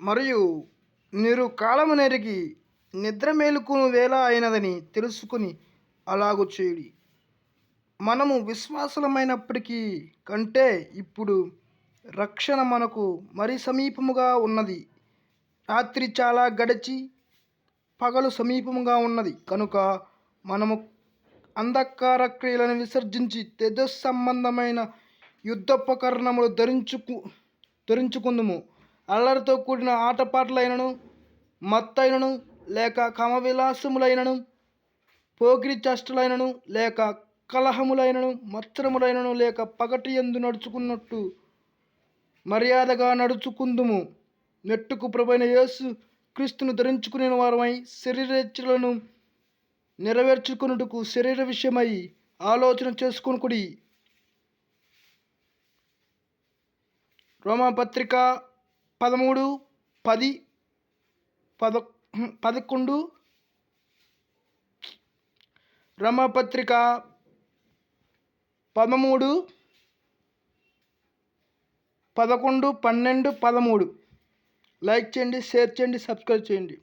మరియు మీరు కాలమునెరిగి నిద్ర మేలుకును వేళ అయినదని తెలుసుకుని అలాగు చేయుడి. మనము విశ్వాసులమైనప్పటికీ కంటే ఇప్పుడు రక్షణ మనకు మరి సమీపముగా ఉన్నది. రాత్రి చాలా గడిచి పగలు సమీపముగా ఉన్నది కనుక మనము అంధకార క్రియలను విసర్జించి తేజస్సంబంధమైన యుద్ధోపకరణములు ధరించుకుందుము. అల్లరితో కూడిన ఆటపాటలైనను, మత్తైనను, లేక కామవిలాసములైనను, పోకిరి చేష్టలైనను, లేక కలహములైనను, మత్సరములైనను, లేక పగటి యందు నడుచుకున్నట్టు మర్యాదగా నడుచుకుందుము. నెట్టుకు ప్రభువైన యేసు క్రీస్తును ధరించుకునే వారమై శరీరేచ్ఛలను నెరవేర్చుకొనుటకు శరీర విషయమై ఆలోచన చేసుకొనుడి. రోమాపత్రిక 13:10-11. రోమాపత్రిక 13:11, 12, 13. లైక్ చేయండి, షేర్ చేయండి, సబ్స్క్రైబ్ చేయండి.